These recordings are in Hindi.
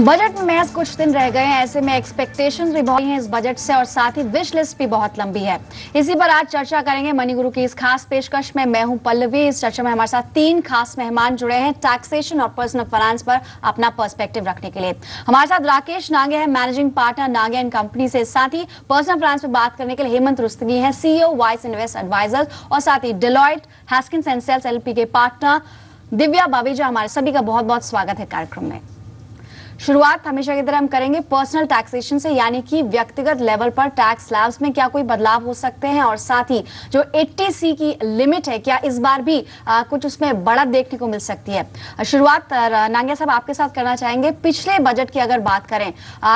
बजट में महज कुछ दिन रह गए हैं, ऐसे में एक्सपेक्टेशंस भी बहुत हैं इस बजट से और साथ ही विश लिस्ट भी बहुत लंबी है। इसी पर आज चर्चा करेंगे मनी गुरु की इस खास पेशकश में। मैं हूं पल्लवी। इस चर्चा में हमारे साथ तीन खास मेहमान जुड़े हैं टैक्सेशन और पर्सनल फाइनेंस पर अपना पर्सपेक्टिव रखने के लिए। हमारे साथ राकेश नागे है, managing partner Nage and company से। साथ ही पर्सनल फाइनेंस पर बात करने के लिए हेमंत रुस्तगी है, CEO वाइस इन्वेस्ट एडवाइजर्स, और साथ ही डिलॉयट हैस्किन्स एंड सेल्स LLP के पार्टनर दिव्या बावेजा। हमारे सभी का बहुत बहुत स्वागत है कार्यक्रम में। शुरुआत हमेशा की तरह हम करेंगे पर्सनल टैक्सेशन से, यानी कि व्यक्तिगत लेवल पर टैक्स स्लैब्स में क्या कोई बदलाव हो सकते हैं, और साथ ही जो 80C की लिमिट है क्या इस बार भी कुछ उसमें बढ़त देखने को मिल सकती है। शुरुआत नांगे साहब आपके साथ करना चाहेंगे। पिछले बजट की अगर बात करें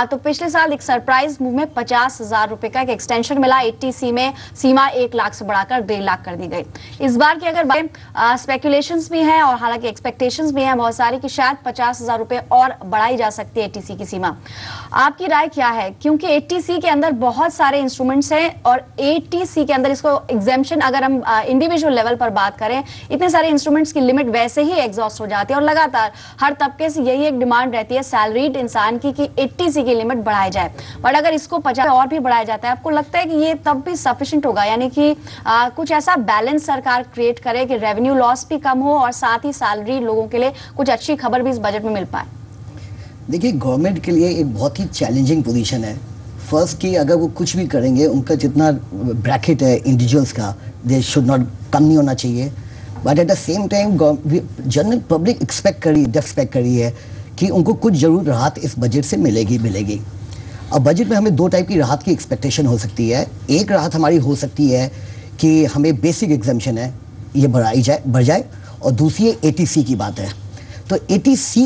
तो पिछले साल एक सरप्राइज मूव में 50,000 रुपए का एक एक्सटेंशन मिला। 80C में सीमा 1 लाख से बढ़ाकर 1.5 लाख कर दी गई। इस बार की अगर स्पेकुलेशंस भी हैं और हालांकि एक्सपेक्टेशंस भी हैं बहुत सारी कि शायद 50,000 रुपए और बढ़ाई जा सकती है 80C की सीमा। आपकी राय क्या है? क्योंकि 80C के अंदर बहुत सारे इंस्ट्रूमेंट्स हैं और 80C के अंदर इसको एग्जेम्पशन अगर हम इंडिविजुअल लेवल पर बात करें, इतने सारे इंस्ट्रूमेंट्स की लिमिट वैसे ही एग्जॉस्ट हो जाती है और लगातार हर तबके से यही एक डिमांड रहती है सैलरीड इंसान की कि 80C की लिमिट बढ़ाई जाए। बट अगर इसको 50 और भी बढ़ाया जाता है, आपको लगता है कि ये तब भी सफिशिएंट होगा? यानी कि कुछ ऐसा बैलेंस सरकार क्रिएट करे कि रेवेन्यू लॉस भी कम हो और साथ ही सैलरी लोगों के लिए कुछ अच्छी खबर भी इस बजट में मिल पाए। देखिए, गवर्नमेंट के लिए एक बहुत ही चैलेंजिंग पोजीशन है। फर्स्ट कि अगर वो कुछ भी करेंगे, उनका जितना ब्रैकेट है इंडिविजुअल्स का, दे शुड नॉट कम नहीं होना चाहिए। But at the same time general public expect करी है कि उनको कुछ जरूर राहत इस बजट से मिलेगी। अब बजट में हमें 2 टाइप की राहत की एक्सपेक्टेशन हो सकती है। एक राहत हमारी हो सकती है कि हमें बेसिक एग्जाम्पशन है ये बढ़ जाए, और दूसरी 80C की बात है। तो 80C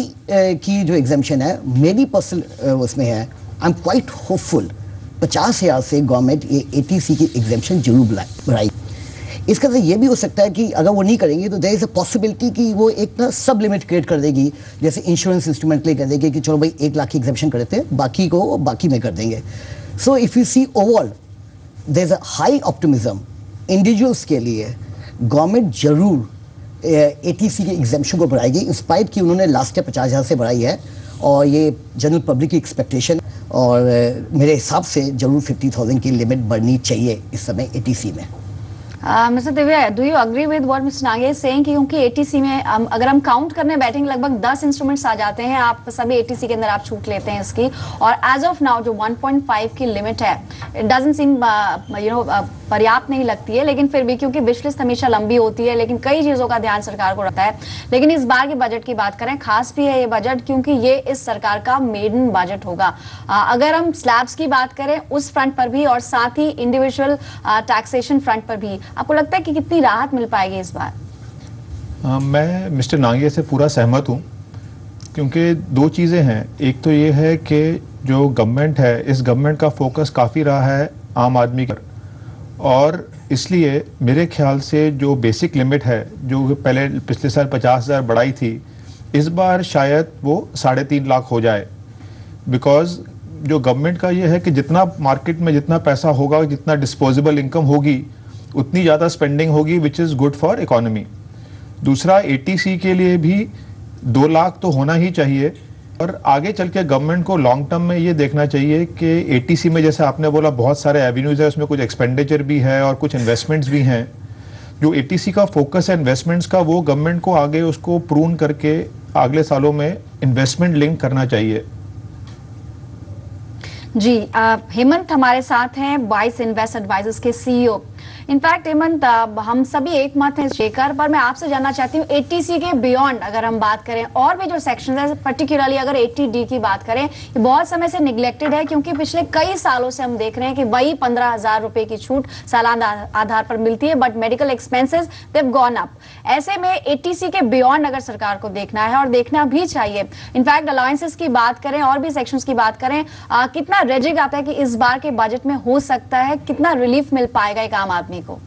की जो एग्जाम्पशन है मेरी पर्सनल उसमें है, आई एम क्वाइट होपफुल 50,000 से गवर्नमेंट ये 80C की एग्जाम्पशन जरूर बढ़ाई। इसका तो ये भी हो सकता है कि अगर वो नहीं करेंगे तो देयर इज अ पॉसिबिलिटी कि वो एक ना सब लिमिट क्रिएट कर देगी, जैसे इंश्योरेंस इंस्ट्रूमेंट ले कर देगी कि चलो भाई 1 लाख की एग्जाम्पशन कर देते हैं, बाकी को बाकी में कर देंगे। So if you see overall there is a high optimism individuals के लिए। गवर्नमेंट जरूर 80C की एग्जाम्पशन को बढ़ाएगी, इंस्पाइट कि उन्होंने लास्ट ईयर 50,000 से बढ़ाई है, और ये जनरल पब्लिक की एक्सपेक्टेशन, और मेरे हिसाब से जरूर 50,000 की लिमिट बढ़नी चाहिए इस समय 80C में। Mister Divya, do you agree with what mister Nage is saying? क्योंकि 80C में अगर हम काउंट करने बैठेंगे लगभग 10 इंस्ट्रूमेंट्स आ जाते हैं, आप सभी 80C के अंदर आप छूट लेते हैं इसकी, और एज ऑफ नाउ जो 1.5 की लिमिट है, इट डजंट सीम पर्याप्त नहीं लगती है। लेकिन फिर भी क्योंकि विश लिस्ट हमेशा लंबी होती है, लेकिन कई चीजों का ध्यान सरकार को रखता है। लेकिन इस बार के बजट की बात करें, खास भी है ये बजट क्योंकि ये इस सरकार का मेडन बजट होगा। अगर हम स्लैब्स की बात करें उस फ्रंट पर भी और साथ ही इंडिविजुअल टैक्सेशन फ्रंट पर भी, आपको लगता है कि कितनी राहत मिल पाएगी इस बार? मैं मिस्टर नागे से पूरा सहमत हूँ, क्योंकि 2 चीज़ें हैं। एक तो ये है कि जो गवर्नमेंट है, इस गवर्नमेंट का फोकस काफ़ी रहा है आम आदमी पर, और इसलिए मेरे ख्याल से जो बेसिक लिमिट है जो पहले पिछले साल 50,000 बढ़ाई थी, इस बार शायद वो 3.5 लाख हो जाए। बिकॉज जो गवर्नमेंट का ये है कि जितना मार्केट में जितना पैसा होगा, जितना डिस्पोजेबल इनकम होगी, उतनी ज़्यादा स्पेंडिंग होगी, which is good for economy. दूसरा, 80C के लिए भी 2 लाख तो होना ही चाहिए, और आगे चल के गवर्नमेंट को लॉन्ग टर्म में ये देखना चाहिए कि 80C में जैसे आपने बोला बहुत सारे एवेन्यूज़ है, उसमें कुछ एक्सपेंडिचर भी है और कुछ इन्वेस्टमेंट्स भी हैं। जो 80C का फोकस है इन्वेस्टमेंट्स का, वो गवर्नमेंट को आगे उसको प्रून करके अगले सालों में इन्वेस्टमेंट लिंक करना चाहिए। जी, हेमंत हमारे साथ हैं, वाइस इन्वेस्ट एडवाइजर्स के CEO। इनफैक्ट हेमंत, हम सभी एक मत हैं शेखर, पर मैं आपसे जानना चाहती हूँ 80C के बियॉन्ड अगर हम बात करें और भी जो सेक्शन है, पर्टिकुलरली अगर 80D की बात करें, ये बहुत समय से निगलेक्टेड है क्योंकि पिछले कई सालों से हम देख रहे हैं कि वही 15,000 रुपए की छूट सालाना आधार पर मिलती है, but medical expenses they've gone up. ऐसे में 80C के बियॉन्ड अगर सरकार को देखना है और देखना भी चाहिए, इनफैक्ट अलाउंसेस की बात करें और भी सेक्शंस की बात करें, कितना रेजिग आता है कि इस बार के बजट में हो सकता है, कितना रिलीफ मिल पाएगा एक आम आदमी को?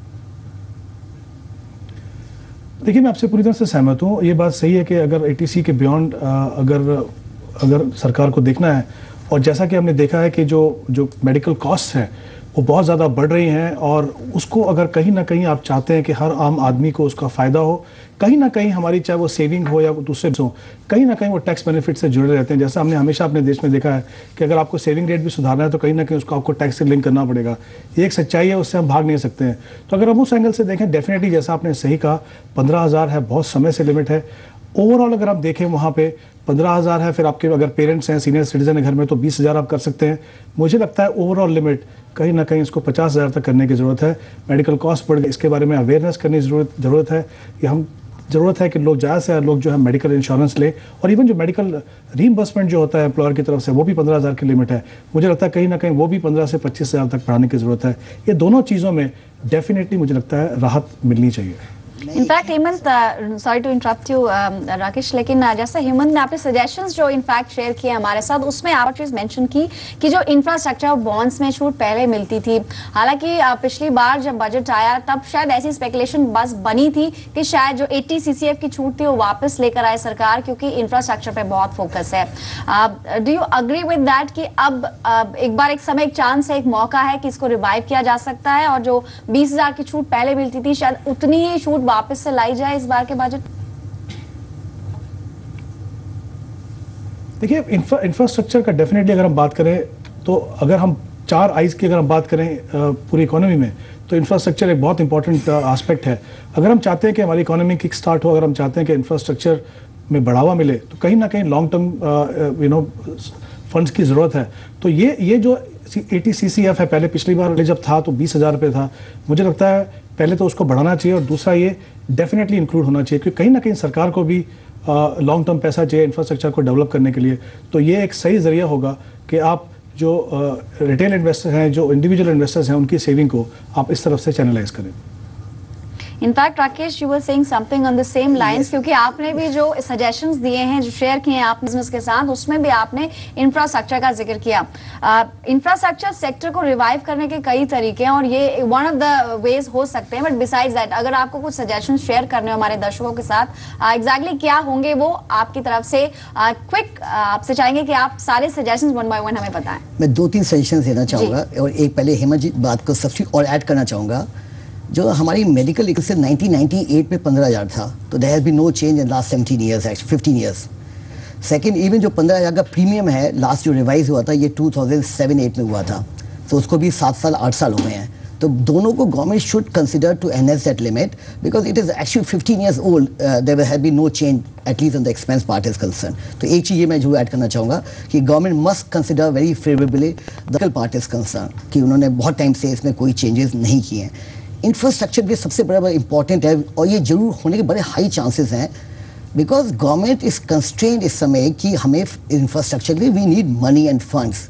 देखिए, मैं आपसे पूरी तरह से सहमत हूँ। ये बात सही है कि अगर 80C के बियॉन्ड अगर सरकार को देखना है, और जैसा कि हमने देखा है कि जो मेडिकल कॉस्ट हैं वो बहुत ज़्यादा बढ़ रही हैं, और उसको अगर कहीं ना कहीं आप चाहते हैं कि हर आम आदमी को उसका फ़ायदा हो, कहीं ना कहीं हमारी चाहे वो सेविंग हो या दूसरे हो, कहीं ना कहीं वो टैक्स बेनिफिट से जुड़े रहते हैं। जैसा हमने हमेशा अपने देश में देखा है कि अगर आपको सेविंग रेट भी सुधारना है तो कहीं ना कहीं उसको आपको टैक्स से लिंक करना पड़ेगा। ये एक सच्चाई है, उससे हम भाग नहीं सकते हैं। तो अगर हम उस एंगल से देखें, डेफिनेटली जैसा आपने सही कहा, 15,000 है, बहुत समय से लिमिट है। ओवरऑल अगर आप देखें वहाँ पे 15,000 है, फिर आपके अगर पेरेंट्स हैं, सीनियर सिटीजन है घर में, तो 20,000 आप कर सकते हैं। मुझे लगता है ओवरऑल लिमिट कहीं ना कहीं इसको 50,000 तक करने की ज़रूरत है। मेडिकल कॉस्ट बढ़ गई, इसके बारे में अवेयरनेस करने की ज़रूरत है। कि हम ज़रूरत है कि लोग ज़्यादा से ज़्यादा लोग जो है मेडिकल इंश्योरेंस ले, और इवन जो मेडिकल रीइंबर्समेंट जो होता है एम्प्लॉयर की तरफ से, वो भी 15,000 की लिमिट है। मुझे लगता है कहीं ना कहीं वो भी 15 से 25,000 तक बढ़ाने की ज़रूरत है। ये दोनों चीज़ों में डेफिनेटली मुझे लगता है राहत मिलनी चाहिए। In fact Hemant, sorry to interrupt you Rakesh, लेकिन जैसे हेमंत ने आपने सजेशंस जो इनफैक्ट शेयर किए हमारे साथ, उसमें आप चीज मेंशन की कि जो इंफ्रास्ट्रक्चर बॉन्ड्स में छूट पहले मिलती थी। हालांकि पिछली बार जब बजट आया तब शायद ऐसी स्पेकुलेशन बस बनी थी कि शायद जो 80 CCF की छूट थी वो वापस लेकर आए सरकार, क्योंकि इंफ्रास्ट्रक्चर पे बहुत फोकस है। Do you agree with that कि अब एक बार एक समय, एक चांस है, एक मौका है कि इसको रिवाइव किया जा सकता है, और जो 20,000 की छूट पहले मिलती थी शायद उतनी ही छूट वापस से लाई जाए इस बार के बजट? देखिए, इंफ्रास्ट्रक्चर का डेफिनेटली अगर हम बात करें, तो अगर हम 4 आईज की अगर हम बात करें पूरी इकोनॉमी में, तो इंफ्रास्ट्रक्चर एक बहुत इंपॉर्टेंट एस्पेक्ट है। अगर हम चाहते हैं कि हमारी इकोनॉमी किक स्टार्ट हो, अगर हम चाहते हैं कि इंफ्रास्ट्रक्चर में बढ़ावा मिले, तो कहीं ना कहीं लॉन्ग टर्म फंड्स की ज़रूरत है। तो ये जो 80 CCF है, पहले पिछली बार जब था तो 20,000 रुपये था। मुझे लगता है पहले तो उसको बढ़ाना चाहिए, और दूसरा ये डेफिनेटली इंक्लूड होना चाहिए, क्योंकि कहीं ना कहीं सरकार को भी लॉन्ग टर्म पैसा चाहिए इंफ्रास्ट्रक्चर को डेवलप करने के लिए। तो ये एक सही जरिया होगा कि आप जो रिटेल इन्वेस्टर्स हैं, जो इंडिविजुअल इन्वेस्टर्स हैं, उनकी सेविंग को आप इस तरफ से चैनलाइज करें। In fact Rakesh, you were saying something on the same lines, क्योंकि आपने भी जो सजेशंस दिए हैं, जो शेयर किए हैं आपने बिजनेस के साथ, उसमें भी आपने इंफ्रास्ट्रक्चर का जिक्र किया। इंफ्रास्ट्रक्चर सेक्टर को रिवाइव करने के कई तरीके हैं, और ये वन ऑफ द वेज हो सकते हैं। बट बिसाइड्स दैट, अगर आपको कुछ सजेशंस शेयर करने हो हमारे दर्शकों के साथ, एग्जैक्टली क्या होंगे वो आपकी तरफ से? क्विक आपसे चाहेंगे कि आप सारे सजेशंस वन बाय वन हमें बताएं। मैं 2-3 सजेशन देना चाहूँगा, और एक पहले हेमंत जी बात को सबसे और ऐड करना चाहूँगा। जो हमारी मेडिकल से 1998 में 15,000 था, तो there has been no change in last 17 years, 15 years. Second, even जो 15,000 का प्रीमियम है, लास्ट जो रिवाइज हुआ था ये 2007-8 में हुआ था, तो उसको भी 7 साल 8 साल हो गए हैं। तो दोनों को government should consider to enhance that limit, because it is actually 15 years old, there have been no change at least on the expense part is concern. तो एक चीज़ ये मैं जो ऐड करना चाहूँगा कि government must consider very favourably the part is concern, कि उन्होंने बहुत टाइम से इसमें कोई चेंजेस नहीं किए हैं। इंफ्रास्ट्रक्चर भी सबसे बड़ा इंपॉर्टेंट है, और ये जरूर होने के बड़े हाई चांसेस हैं, बिकॉज गवर्नमेंट इज कंस्ट्रेंड इस समय कि हमें इंफ्रास्ट्रक्चर के लिए we need money and funds.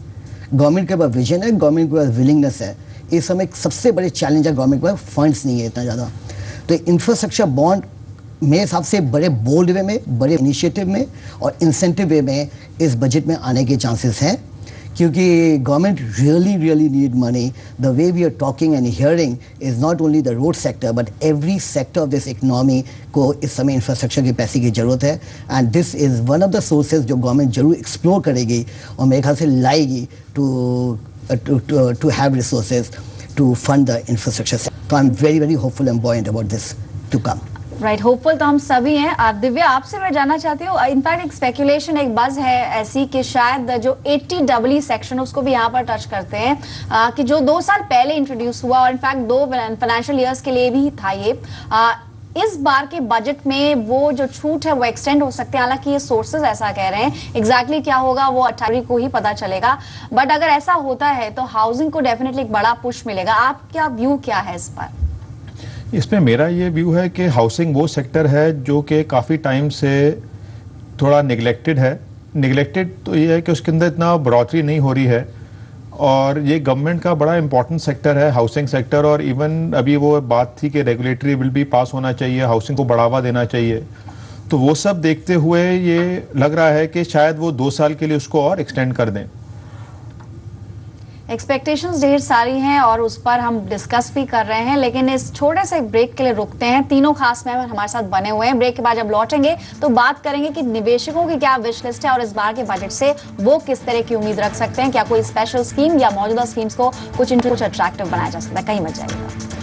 Government के पास विजन है, गवर्नमेंट के पास विलिंगनेस है। इस समय सबसे बड़े चैलेंज है गवर्नमेंट के पास फंड्स नहीं है इतना ज़्यादा। तो इंफ्रास्ट्रक्चर बॉन्ड मेरे हिसाब से बड़े बोल्ड वे में, बड़े इनिशिएटिव में और इंसेंटिव वे में इस बजट में आने के चांसेस हैं, क्योंकि government really need money. The way we are talking and hearing is not only the road sector but every sector of this economy को इस समय इंफ्रास्ट्रक्चर के पैसे की जरूरत है, and this is one of the sources जो गवर्नमेंट जरूर एक्सप्लोर करेगी और मेरे ख्याल से लाएगी to have resources to fund the infrastructure. So I'm very hopeful and buoyant about this to come. Right, hopeful तो हम सभी हैं। दिव्या, आपसे मैं जानना चाहती हूँ, इनफैक्ट एक स्पेकुलेशन, एक बज है ऐसी कि शायद जो 80EE सेक्शन उसको भी यहाँ पर टच करते हैं, कि जो 2 साल पहले इंट्रोड्यूस हुआ और इनफैक्ट 2 फाइनेंशियल ईयर्स के लिए भी था ये, इस बार के बजट में वो जो छूट है वो एक्सटेंड हो सकते हैं। हालांकि ये सोर्सेज ऐसा कह रहे हैं, एग्जैक्टली क्या होगा वो 28 को ही पता चलेगा, बट अगर ऐसा होता है तो हाउसिंग को डेफिनेटली एक बड़ा पुश मिलेगा। आपका व्यू क्या है इस पर? इसमें मेरा ये व्यू है कि हाउसिंग वो सेक्टर है जो कि काफ़ी टाइम से थोड़ा निगलेक्टेड है। निगलेक्टेड तो ये है कि उसके अंदर इतना बढ़ोतरी नहीं हो रही है, और ये गवर्नमेंट का बड़ा इंपॉर्टेंट सेक्टर है हाउसिंग सेक्टर। और इवन अभी वो बात थी कि रेगुलेटरी बिल भी पास होना चाहिए, हाउसिंग को बढ़ावा देना चाहिए, तो वो सब देखते हुए ये लग रहा है कि शायद वो 2 साल के लिए उसको और एक्सटेंड कर दें। एक्सपेक्टेशंस ढेर सारी हैं और उस पर हम डिस्कस भी कर रहे हैं, लेकिन इस छोटे से ब्रेक के लिए रुकते हैं। तीनों खास मेहमान हमारे साथ बने हुए हैं। ब्रेक के बाद जब लौटेंगे तो बात करेंगे कि निवेशकों की क्या विश लिस्ट है और इस बार के बजट से वो किस तरह की उम्मीद रख सकते हैं। क्या कोई स्पेशल स्कीम या मौजूदा स्कीम्स को कुछ अट्रैक्टिव बनाया जा सकता है। कहीं मत जाइएगा।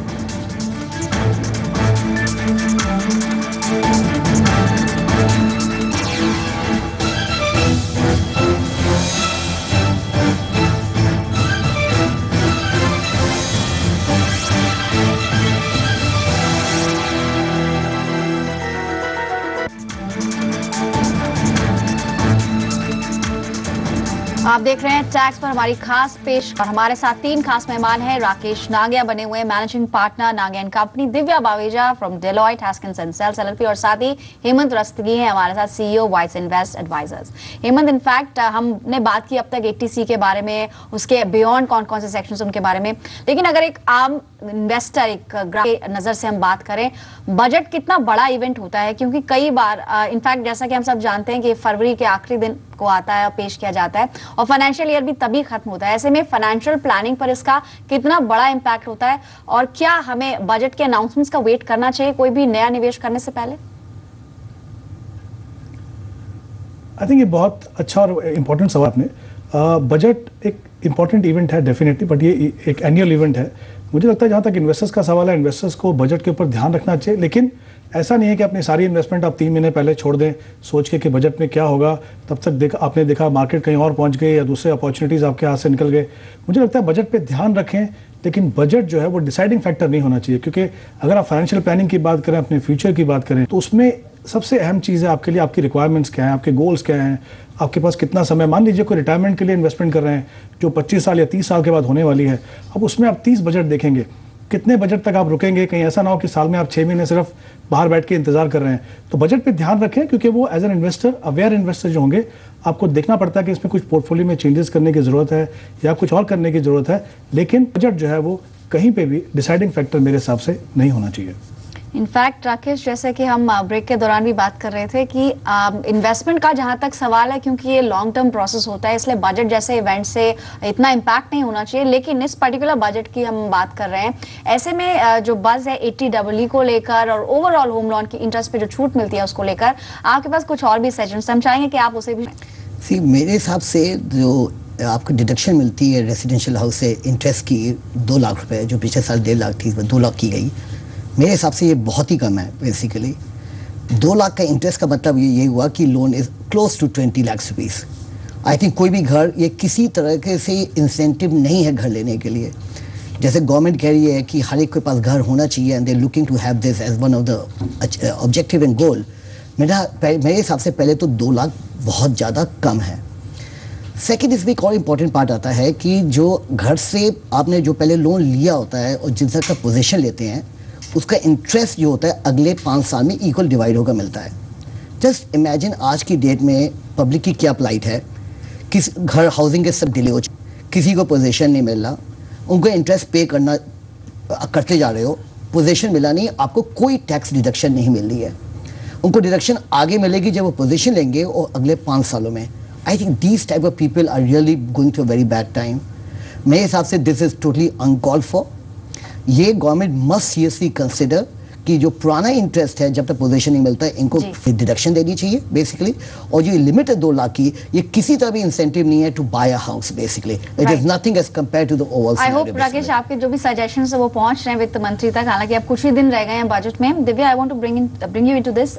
आप देख रहे हैं टैक्स पर हमारी खास पेश और हमारे साथ तीन खास मेहमान हैं। राकेश नांगिया बने हुए managing partner Nangia and company, Divya Baweja from Deloitte Haskins and Sells LLP और साथ ही हेमंत रस्तगी हैं हमारे साथ, CEO wise invest advisors. Hemant, in fact हमने बात की अब तक एटीसी के बारे में, उसके बियॉन्ड कौन कौन से सेक्शंस उनके बारे में, लेकिन अगर एक आम इन्वेस्टर, एक ग्राहक की नजर से हम बात करें, बजट कितना बड़ा इवेंट होता है? क्योंकि कई बार इनफैक्ट जैसा कि हम सब जानते हैं कि फरवरी के आखिरी दिन को आता है और पेश किया जाता है और फाइनेंशियल ईयर भी तभी खत्म होता है। ऐसे में फाइनेंशियल प्लानिंग पर इसका कितना बड़ा इंपैक्ट होता है और क्या हमें बजट के अनाउंसमेंट्स का वेट करना चाहिए कोई भी नया निवेश करने से पहले? आई थिंक ये बहुत अच्छा और इम्पोर्टेंट सवाल आपने। बजट एक इम्पॉर्टेंट इवेंट है डेफिनेटली, बट ये एक एनुअल इवेंट है। मुझे लगता है जहाँ तक इन्वेस्टर्स का सवाल है, इन्वेस्टर्स को बजट के ऊपर ध्यान रखना चाहिए, लेकिन ऐसा नहीं है कि अपनी सारी इन्वेस्टमेंट आप 3 महीने पहले छोड़ दें सोच के कि बजट में क्या होगा, तब तक आपने देखा मार्केट कहीं और पहुंच गई या दूसरे अपॉर्चुनिटीज़ आपके हाथ से निकल गए। मुझे लगता है बजट पे ध्यान रखें, लेकिन बजट जो है वो डिसाइडिंग फैक्टर नहीं होना चाहिए, क्योंकि अगर आप फाइनेंशियल प्लानिंग की बात करें, अपने फ्यूचर की बात करें, तो उसमें सबसे अहम चीज़ है आपके लिए आपकी रिक्वायरमेंट्स क्या हैं, आपके गोल्स क्या हैं, आपके पास कितना समय। मान लीजिए कोई रिटायरमेंट के लिए इन्वेस्टमेंट कर रहे हैं जो 25 साल या 30 साल के बाद होने वाली है, अब उसमें आप 30 बजट देखेंगे, कितने बजट तक आप रुकेंगे? कहीं ऐसा ना हो कि साल में आप 6 महीने सिर्फ बाहर बैठ के इंतजार कर रहे हैं। तो बजट पे ध्यान रखें, क्योंकि वो as an investor, aware investor जो होंगे, आपको देखना पड़ता है कि इसमें कुछ पोर्टफोलियो में चेंजेस करने की जरूरत है या कुछ और करने की जरूरत है, लेकिन बजट जो है वो कहीं पे भी डिसाइडिंग फैक्टर मेरे हिसाब से नहीं होना चाहिए। इनफैक्ट राकेश, जैसे कि हम ब्रेक के दौरान भी बात कर रहे थे कि इन्वेस्टमेंट का जहां तक सवाल है, क्योंकि ये लॉन्ग टर्म प्रोसेस होता है, इसलिए बजट जैसे इवेंट से इतना इम्पैक्ट नहीं होना चाहिए। लेकिन इस पर्टिकुलर बजट की हम बात कर रहे हैं, ऐसे में जो बज़ है 80EE को लेकर और ओवरऑल होम लोन की इंटरेस्ट पे जो छूट मिलती है उसको लेकर, आपके पास कुछ और भी सजेशंस हम चाहेंगे कि आप उसे भी। मेरे हिसाब से जो आपको डिडक्शन मिलती है रेसिडेंशियल हाउस से इंटरेस्ट की 2 लाख रुपए, जो पिछले साल 1.5 लाख थी, 2 लाख की गई, मेरे हिसाब से ये बहुत ही कम है। बेसिकली 2 लाख का इंटरेस्ट का मतलब ये हुआ कि loan is close to 20 lakh rupees. I think कोई भी घर, ये किसी तरह के से इंसेंटिव नहीं है घर लेने के लिए। जैसे गवर्नमेंट कह रही है कि हर एक के पास घर होना चाहिए and they looking to have this as one of the objective and goal. मेरे हिसाब से पहले तो 2 लाख बहुत ज़्यादा कम है। सेकेंड, इसमें एक और इम्पॉर्टेंट पार्ट आता है कि जो घर से आपने जो पहले लोन लिया होता है और जिन तरह का पोजीशन लेते हैं, उसका इंटरेस्ट जो होता है अगले 5 साल में इक्वल डिवाइड होकर मिलता है। जस्ट इमेजिन आज की डेट में पब्लिक की क्या प्लाइट है, किस घर हाउसिंग के सब डिले हो, किसी को पोजीशन नहीं मिल रहा, उनको इंटरेस्ट पे करते जा रहे हो, पोजीशन मिला नहीं, आपको कोई टैक्स डिडक्शन नहीं मिल रही है। उनको डिडक्शन आगे मिलेगी जब वो पोजीशन लेंगे और अगले 5 सालों में। I think these type of people are really going to a very bad time. मेरे हिसाब से this is totally uncalled for. ये गवर्नमेंट मस्ट सीरियसली कंसिडर कि जो पुराना इंटरेस्ट है जब तक पोजीशन नहीं मिलता है, इनको डिडक्शन देनी चाहिए बेसिकली। और जो लिमिट है 2 लाख की, ये किसी तरह भी इंसेंटिव नहीं है to buy a house. Basically it is nothing as compared to the overall. I hope Rakesh आपके जो भी सजेशंस है वो पहुंच रहे हैं वित्त मंत्री तक, हालांकि अब कुछ ही दिन रह गए हैं बजट में। Divya, I want to bring you into this.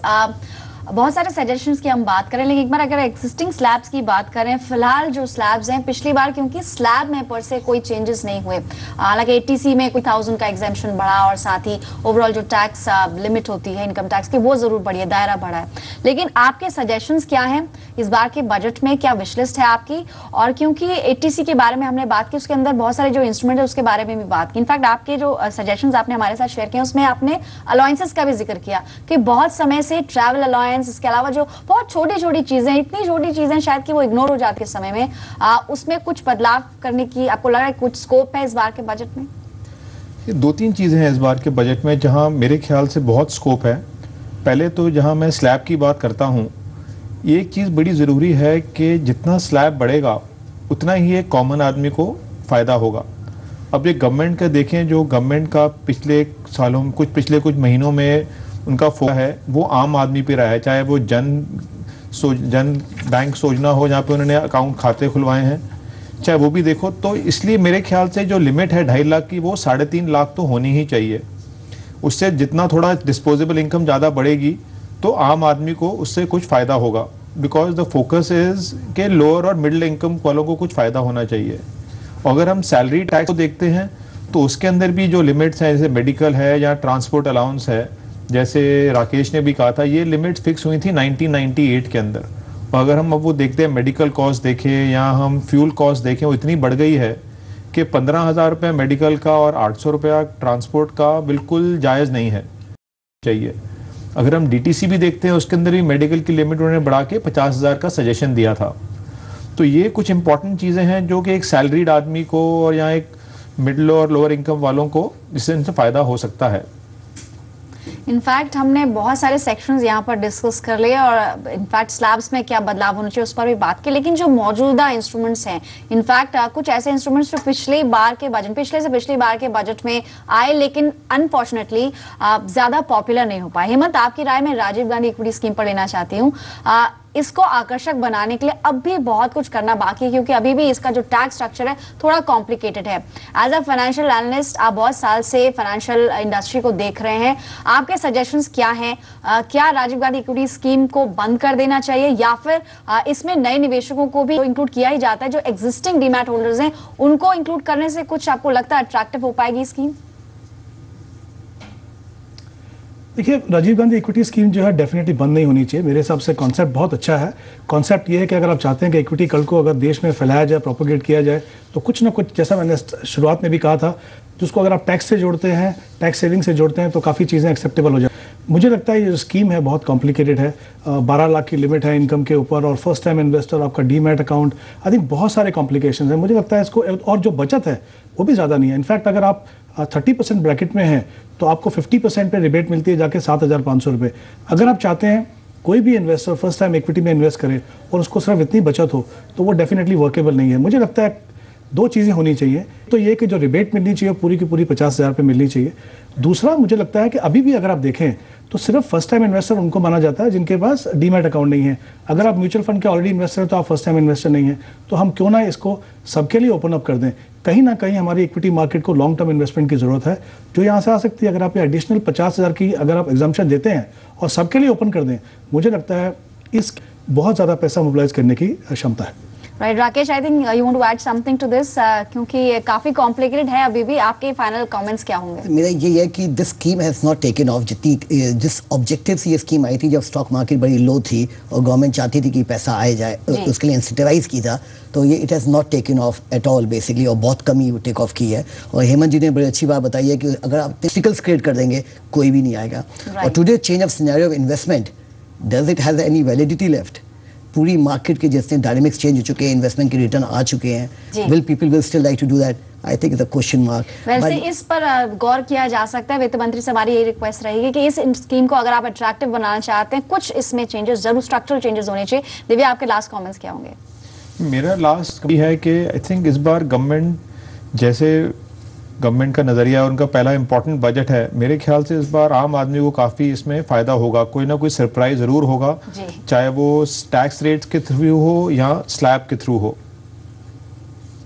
बहुत सारे सजेशंस की हम बात करें, लेकिन एक बार अगर एक्सिस्टिंग स्लैब्स की बात करें, फिलहाल जो स्लैब्स हैं, पिछली बार क्योंकि स्लैब में पर से कोई चेंजेस नहीं हुए, हालांकि एटीसी में कोई 1000 का एग्जेम्पशन बढ़ा और साथ ही ओवरऑल जो टैक्स लिमिट होती है इनकम टैक्स की वो जरूर बढ़ी है, दायरा बढ़ा है। लेकिन आपके सजेशंस क्या हैं इस बार के बजट में? क्या विशलिस्ट है आपकी? और क्योंकि एटीसी के बारे में हमने बात की, उसके अंदर बहुत सारे जो इंस्ट्रूमेंट है उसके बारे में भी बात की। इनफैक्ट आपके जो सजेशंस आपने हमारे साथ शेयर किए उसमें आपने अलाउंसेस का भी जिक्र किया कि बहुत समय से ट्रैवल अलाउंस, इसके अलावा जो बहुत छोटी छोटी चीजें, इतनी छोटी चीजें शायद कि वो इग्नोर हो जाती है समय में, उसमें कुछ बदलाव करने की आपको लग रहा है कुछ स्कोप है इस बार के बजट में? ये 2-3 चीज़ें हैं इस बार के बजट में जहां मेरे ख्याल से बहुत स्कोप है। पहले तो जहां मैं स्लैब की बात करता हूं, ये एक चीज़ बड़ी ज़रूरी है कि जितना स्लैब बढ़ेगा उतना ही एक कॉमन आदमी को फ़ायदा होगा। अब ये गवर्नमेंट का देखें, जो गवर्नमेंट का पिछले सालों पिछले कुछ महीनों में उनका फोकस है वो आम आदमी पे रहा है, चाहे वो जन बैंक योजना हो जहाँ पे उन्होंने अकाउंट खाते खुलवाए हैं, चाहे वो भी देखो। तो इसलिए मेरे ख्याल से जो लिमिट है 2.5 लाख की वो 3.5 लाख तो होनी ही चाहिए। उससे जितना थोड़ा डिस्पोजेबल इनकम ज़्यादा बढ़ेगी तो आम आदमी को उससे कुछ फ़ायदा होगा, बिकॉज द फोकस इज के लोअर और मिडिल इनकम वालों को कुछ फ़ायदा होना चाहिए। अगर हम सैलरी टैक्स को देखते हैं तो उसके अंदर भी जो लिमिट्स हैं, जैसे मेडिकल है या ट्रांसपोर्ट अलाउंस है, जैसे राकेश ने भी कहा था, ये लिमिट्स फिक्स हुई थी 1998 के अंदर। और अगर हम अब वो देखते हैं, मेडिकल कॉस्ट देखें या हम फ्यूल कॉस्ट देखें, वो इतनी बढ़ गई है कि 15,000 रुपये मेडिकल का और 800 रुपया ट्रांसपोर्ट का बिल्कुल जायज़ नहीं है चाहिए। अगर हम DTC भी देखते हैं, उसके अंदर भी मेडिकल की लिमिट उन्होंने बढ़ा के 50,000 का सजेशन दिया था। तो ये कुछ इंपॉर्टेंट चीज़ें हैं जो कि एक सैलरीड आदमी को और या एक मिडिल और लोअर इनकम वालों को इससे इनसे फ़ायदा हो सकता है। इनफैक्ट हमने बहुत सारे सेक्शंस यहाँ पर डिस्कस कर लिए और इनफैक्ट स्लैब्स में क्या बदलाव होना चाहिए उस पर भी बात की, लेकिन जो मौजूदा इंस्ट्रूमेंट्स हैं, इनफैक्ट कुछ ऐसे इंस्ट्रूमेंट्स जो पिछले से पिछली बार के बजट में आए लेकिन अनफॉर्चुनेटली ज्यादा पॉपुलर नहीं हो पाए। हेमंत, आपकी राय में राजीव गांधी इक्विटी स्कीम पर लेना चाहती हूँ। इसको आकर्षक बनाने के लिए अब भी बहुत कुछ करना बाकी है, क्योंकि अभी भी इसका जो टैक्स स्ट्रक्चर है थोड़ा कॉम्प्लिकेटेड है। एज अ फाइनेंशियल एनालिस्ट, आप बहुत साल से फाइनेंशियल इंडस्ट्री को देख रहे हैं, आपके सजेशंस क्या हैं? क्या राजीव गांधी इक्विटी स्कीम को बंद कर देना चाहिए या फिर इसमें नए निवेशकों को भी इंक्लूड किया ही जाता है, जो एग्जिस्टिंग डीमैट होल्डर्स हैं उनको इंक्लूड करने से कुछ आपको लगता है अट्रैक्टिव हो पाएगी स्कीम? देखिए, राजीव गांधी इक्विटी स्कीम जो है डेफिनेटली बंद नहीं होनी चाहिए। मेरे हिसाब से कॉन्सेप्ट बहुत अच्छा है। कॉन्सेप्ट ये है कि अगर आप चाहते हैं कि इक्विटी कल को अगर देश में फैलाया जाए, प्रोपोगेट किया जाए, तो कुछ ना कुछ, जैसा मैंने शुरुआत में भी कहा था, जिसको अगर आप टैक्स से जोड़ते हैं, टैक्स सेविंग से जोड़ते हैं, तो काफ़ी चीज़ें एक्सेप्टेबल हो जाए। मुझे लगता है ये जो स्कीम है बहुत कॉम्प्लिकेटेड है। 12 लाख की लिमिट है इनकम के ऊपर और फर्स्ट टाइम इन्वेस्टर, आपका डीमैट अकाउंट, आई थिंक बहुत सारे कॉम्प्लिकेशन है। मुझे लगता है इसको, और जो बचत है वो भी ज़्यादा नहीं है। इनफैक्ट अगर आप 30% ब्रैकेट में हैं तो आपको 50% पे रिबेट मिलती है जाके 7,500 रुपये। अगर आप चाहते हैं कोई भी इन्वेस्टर फर्स्ट टाइम इक्विटी में इन्वेस्ट करे और उसको सिर्फ इतनी बचत हो, तो वो डेफिनेटली वर्केबल नहीं है। मुझे लगता है 2 चीज़ें होनी चाहिए। तो ये कि जो रिबेट मिलनी चाहिए पूरी की पूरी 50,000 पे मिलनी चाहिए। दूसरा, मुझे लगता है कि अभी भी अगर आप देखें तो सिर्फ फर्स्ट टाइम इन्वेस्टर उनको माना जाता है जिनके पास डीमैट अकाउंट नहीं है। अगर आप म्यूचुअल फंड के ऑलरेडी इन्वेस्टर हैं तो आप फर्स्ट टाइम इन्वेस्टर नहीं है, तो हम क्यों ना इसको सबके लिए ओपन अप कर दें। कहीं ना कहीं हमारी इक्विटी मार्केट को लॉन्ग टर्म इन्वेस्टमेंट की जरूरत है, जो यहाँ से आ सकती है। अगर आप ये एडिशनल 50,000 की अगर आप एग्जाम्पशन देते हैं और सबके लिए ओपन कर दें, मुझे लगता है इस बहुत ज़्यादा पैसा मोबिलाइज करने की क्षमता है। Right Rakesh, I think you want to add something to this, क्योंकि काफी कॉम्प्लिकेटेड है अभी भी। आपके फाइनल कमेंट्स क्या होंगे? मेरा ये है कि this scheme has not taken of. जिस ऑब्जेक्टिव से ये स्कीम आई थी, जब स्टॉक मार्केट बड़ी लो थी और गवर्नमेंट चाहती थी कि पैसा आए जाए, उसके लिए इंसेंटिवाइज की था, तो ये it has not taken of at all basically, और बहुत कम ही टेक ऑफ की है। और हेमंत जी ने बड़ी अच्छी बात बताई है कि अगर आप टेक्निकल्स क्रिएट कर देंगे कोई भी नहीं आएगा। और today change of scenario of investment, does it has any validity left? पूरी मार्केट के जैसे डायनामिक्स चेंज हो चुके हैं, इन्वेस्टमेंट के रिटर्न आ चुके हैं, will people will still like to do that? I think it's a question mark. वैसे इस पर गौर किया जा सकता है। वित्त मंत्री से हमारी यही रिक्वेस्ट रहेगी कि इस स्कीम को अगर आप अट्रैक्टिव बनाना चाहते हैं, कुछ इसमें चेंजेस जरूर, स्ट्रक्चरल चेंजेस होने चाहिए। दिव्या, आपके लास्ट कमेंट्स क्या होंगे? मेरा लास्ट है कि आई थिंक इस बार गवर्नमेंट, जैसे गवर्नमेंट का नज़रिया है, उनका पहला इंपॉर्टेंट बजट है, मेरे ख्याल से इस बार आम आदमी को काफ़ी इसमें फ़ायदा होगा। कोई ना कोई सरप्राइज ज़रूर होगा, चाहे वो टैक्स रेट्स के थ्रू हो या स्लैब के थ्रू हो।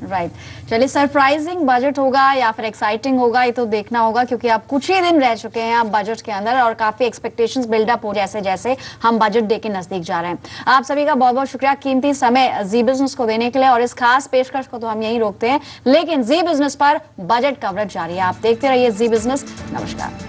राइट, चलिए, सरप्राइजिंग बजट होगा या फिर एक्साइटिंग होगा, ये तो देखना होगा, क्योंकि अब कुछ ही दिन रह चुके हैं अब बजट के अंदर और काफी एक्सपेक्टेशंस बिल्डअप हो जैसे जैसे हम बजट दे के नजदीक जा रहे हैं। आप सभी का बहुत बहुत शुक्रिया कीमती समय जी बिजनेस को देने के लिए, और इस खास पेशकश को तो हम यहीं रोकते हैं, लेकिन जी बिजनेस पर बजट कवरेज जारी है। आप देखते रहिए जी बिजनेस। नमस्कार।